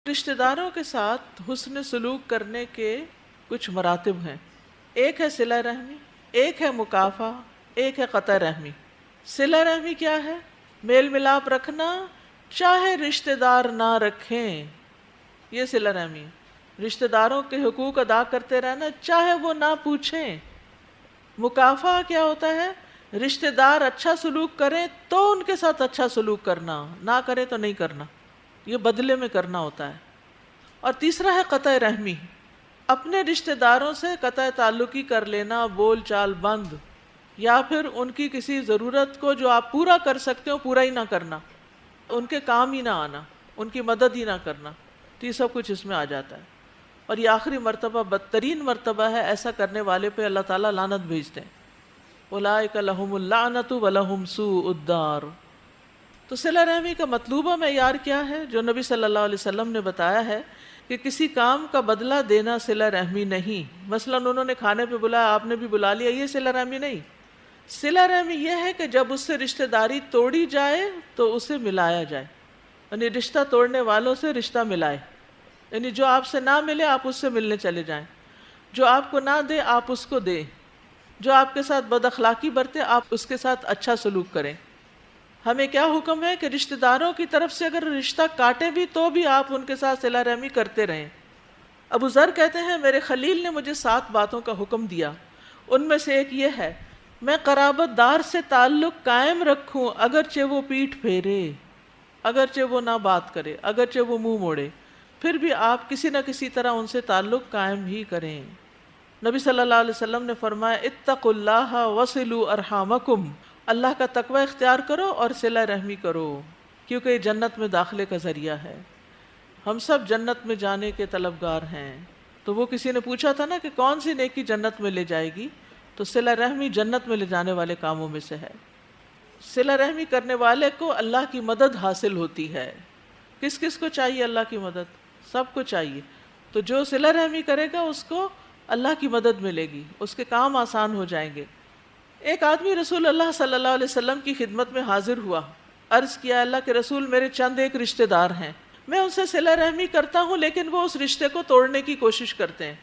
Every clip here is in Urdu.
رشتہ داروں کے ساتھ حسن سلوک کرنے کے کچھ مراتب ہیں۔ ایک ہے صلہ رحمی، ایک ہے مکافہ، ایک ہے قطع رحمی۔ صلہ رحمی کیا ہے؟ میل ملاپ رکھنا، چاہے رشتہ دار نہ رکھیں، یہ صلہ رحمی ہے۔ رشتہ داروں کے حقوق ادا کرتے رہنا، چاہے وہ نہ پوچھیں۔ مکافہ کیا ہوتا ہے؟ رشتہ دار اچھا سلوک کریں تو ان کے ساتھ اچھا سلوک کرنا، نہ کریں تو نہیں کرنا، یہ بدلے میں کرنا ہوتا ہے۔ اور تیسرا ہے قطع رحمی، اپنے رشتہ داروں سے قطع تعلقی کر لینا، بول چال بند، یا پھر ان کی کسی ضرورت کو جو آپ پورا کر سکتے ہو پورا ہی نہ کرنا، ان کے کام ہی نہ آنا، ان کی مدد ہی نہ کرنا، تو یہ سب کچھ اس میں آ جاتا ہے۔ اور یہ آخری مرتبہ بدترین مرتبہ ہے، ایسا کرنے والے پہ اللہ تعالیٰ لعنت بھیجتے ہیں۔ اولئک لہم اللعنۃ ولہم سوء الدار۔ تو صلہ رحمی کا مطلوبہ معیار کیا ہے؟ جو نبی صلی اللہ علیہ وسلم نے بتایا ہے کہ کسی کام کا بدلہ دینا صلہ رحمی نہیں۔ مثلا انہوں نے کھانے پہ بلایا، آپ نے بھی بلا لیا، یہ صلہ رحمی نہیں۔ صلہ رحمی یہ ہے کہ جب اس سے رشتہ داری توڑی جائے تو اسے ملایا جائے، یعنی رشتہ توڑنے والوں سے رشتہ ملائے، یعنی جو آپ سے نہ ملے آپ اس سے ملنے چلے جائیں، جو آپ کو نہ دے آپ اس کو دیں، جو آپ کے ساتھ بد اخلاقی برتے آپ اس کے ساتھ اچھا سلوک کریں۔ ہمیں کیا حکم ہے کہ رشتہ داروں کی طرف سے اگر رشتہ کاٹے بھی تو بھی آپ ان کے ساتھ صلہ رحمی کرتے رہیں۔ ابو ذر کہتے ہیں میرے خلیل نے مجھے 7 باتوں کا حکم دیا، ان میں سے ایک یہ ہے میں قرابت دار سے تعلق قائم رکھوں اگرچہ وہ پیٹھ پھیرے، اگرچہ وہ نہ بات کرے، اگرچہ وہ منہ موڑے، پھر بھی آپ کسی نہ کسی طرح ان سے تعلق قائم ہی کریں۔ نبی صلی اللہ علیہ وسلم نے فرمایا اتقوا اللہ وصلوا ارحامکم، اللہ کا تقوی اختیار کرو اور صلہ رحمی کرو، کیونکہ یہ جنت میں داخلے کا ذریعہ ہے۔ ہم سب جنت میں جانے کے طلبگار ہیں۔ تو وہ کسی نے پوچھا تھا نا کہ کون سی نیکی جنت میں لے جائے گی، تو صلہ رحمی جنت میں لے جانے والے کاموں میں سے ہے۔ صلہ رحمی کرنے والے کو اللہ کی مدد حاصل ہوتی ہے۔ کس کس کو چاہیے اللہ کی مدد؟ سب کو چاہیے۔ تو جو صلہ رحمی کرے گا اس کو اللہ کی مدد ملے گی، اس کے کام آسان ہو جائیں گے۔ ایک آدمی رسول اللہ صلی اللہ علیہ وسلم کی خدمت میں حاضر ہوا، عرض کیا اللہ کے رسول میرے چند ایک رشتہ دار ہیں، میں ان سے صلہ رحمی کرتا ہوں لیکن وہ اس رشتے کو توڑنے کی کوشش کرتے ہیں،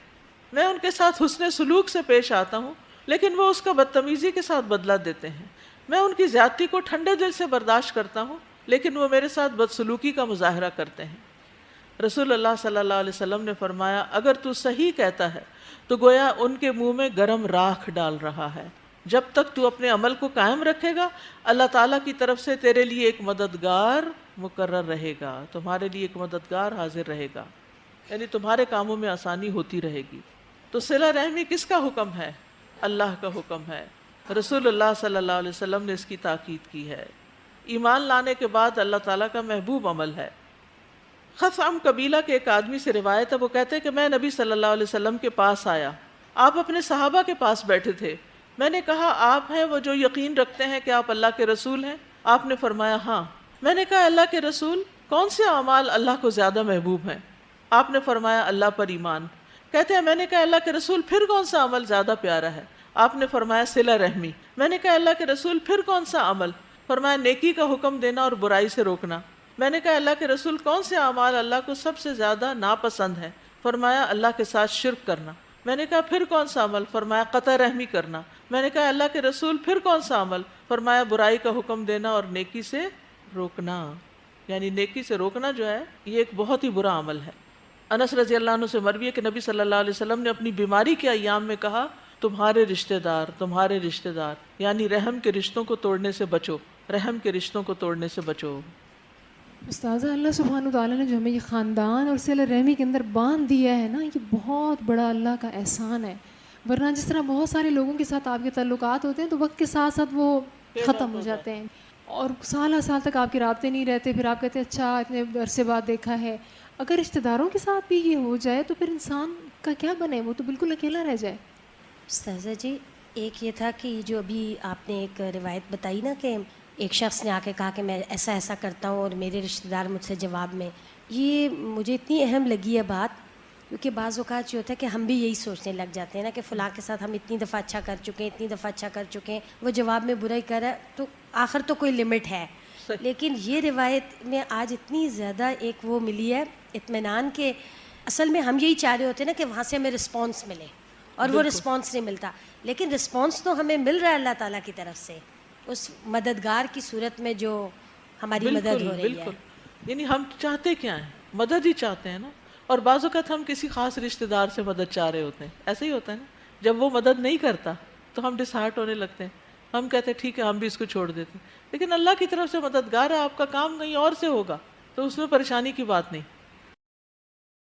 میں ان کے ساتھ حسن سلوک سے پیش آتا ہوں لیکن وہ اس کا بدتمیزی کے ساتھ بدلہ دیتے ہیں، میں ان کی زیادتی کو ٹھنڈے دل سے برداشت کرتا ہوں لیکن وہ میرے ساتھ بدسلوکی کا مظاہرہ کرتے ہیں۔ رسول اللہ صلی اللہ علیہ وسلم نے فرمایا اگر تو صحیح کہتا ہے تو گویا ان کے منہ میں گرم راکھ ڈال رہا ہے، جب تک تو اپنے عمل کو قائم رکھے گا اللہ تعالیٰ کی طرف سے تیرے لیے ایک مددگار مقرر رہے گا، تمہارے لیے ایک مددگار حاضر رہے گا، یعنی تمہارے کاموں میں آسانی ہوتی رہے گی۔ تو صلہ رحمی کس کا حکم ہے؟ اللہ کا حکم ہے، رسول اللہ صلی اللہ علیہ وسلم نے اس کی تاکید کی ہے۔ ایمان لانے کے بعد اللہ تعالیٰ کا محبوب عمل ہے۔ خثعم قبیلہ کے ایک آدمی سے روایت ہے، وہ کہتے ہیں کہ میں نبی صلی اللہ علیہ وسلم کے پاس آیا، آپ اپنے صحابہ کے پاس بیٹھے تھے، میں نے کہا آپ ہیں وہ جو یقین رکھتے ہیں کہ آپ اللہ کے رسول ہیں؟ آپ نے فرمایا ہاں۔ میں نے کہا اللہ کے رسول کون سے اعمال اللہ کو زیادہ محبوب ہیں؟ آپ نے فرمایا اللہ پر ایمان۔ کہتے ہیں میں نے کہا اللہ کے رسول پھر کون سا عمل زیادہ پیارا ہے؟ آپ نے فرمایا صلہ رحمی۔ میں نے کہا اللہ کے رسول پھر کون سا عمل؟ فرمایا نیکی کا حکم دینا اور برائی سے روکنا۔ میں نے کہا اللہ کے رسول کون سے اعمال اللہ کو سب سے زیادہ ناپسند ہے؟ فرمایا اللہ کے ساتھ شرک کرنا۔ میں نے کہا پھر کون سا عمل؟ فرمایا قطع رحمی کرنا۔ میں نے کہا اللہ کے رسول پھر کون سا عمل؟ فرمایا برائی کا حکم دینا اور نیکی سے روکنا، یعنی نیکی سے روکنا جو ہے یہ ایک بہت ہی برا عمل ہے۔ انس رضی اللہ عنہ سے مروی ہے کہ نبی صلی اللہ علیہ وسلم نے اپنی بیماری کے ایام میں کہا تمہارے رشتہ دار یعنی رحم کے رشتوں کو توڑنے سے بچو، رحم کے رشتوں کو توڑنے سے بچو۔ استاذہ اللہ سبحانہ وتعالیٰ نے جو ہمیں یہ خاندان اور صلہ رحمی کے اندر باندھ دیا ہے نا، یہ بہت بڑا اللہ کا احسان ہے، ورنہ جس طرح بہت سارے لوگوں کے ساتھ آپ کے تعلقات ہوتے ہیں تو وقت کے ساتھ ساتھ وہ ختم ہو جاتے ہیں اور سال سال تک آپ کے رابطے نہیں رہتے، پھر آپ کہتے ہیں اچھا اتنے عرصے بعد دیکھا ہے۔ اگر رشتہ داروں کے ساتھ بھی یہ ہو جائے تو پھر انسان کا کیا بنے، وہ تو بالکل اکیلا رہ جائے۔ استاذہ جی ایک یہ تھا کہ جو ابھی آپ نے ایک روایت بتائی نا کہ ایک شخص نے آ کے کہا کہ میں ایسا ایسا کرتا ہوں اور میرے رشتہ دار مجھ سے جواب میں، یہ مجھے اتنی اہم لگی ہے بات، کیونکہ بعض اوقات یہ ہوتا ہے کہ ہم بھی یہی سوچنے لگ جاتے ہیں نا کہ فلاں کے ساتھ ہم اتنی دفعہ اچھا کر چکے ہیں، اتنی دفعہ اچھا کر چکے ہیں، وہ جواب میں برا ہی کر رہا ہے، تو آخر تو کوئی لمٹ ہے۔ لیکن یہ روایت میں آج اتنی زیادہ ایک وہ ملی ہے اطمینان کہ اصل میں ہم یہی چاہ رہے ہوتے ہیں نا کہ وہاں سے ہمیں رسپانس ملے، اور وہ رسپانس نہیں ملتا، لیکن رسپانس تو ہمیں مل رہا ہے اللہ تعالیٰ کی طرف سے، اس مددگار کی صورت میں جو ہماری مدد ہو رہی ہے۔ بالکل، یعنی ہم چاہتے کیا ہیں؟ مدد ہی چاہتے ہیں نا، اور بعض اوقات ہم کسی خاص رشتہ دار سے مدد چاہ رہے ہوتے ہیں، ایسا ہی ہوتا ہے نا، جب وہ مدد نہیں کرتا تو ہم ڈس ہارٹ ہونے لگتے ہیں، ہم کہتے ہیں ٹھیک ہے ہم بھی اس کو چھوڑ دیتے ہیں، لیکن اللہ کی طرف سے مددگار ہے، آپ کا کام کہیں اور سے ہوگا تو اس میں پریشانی کی بات نہیں۔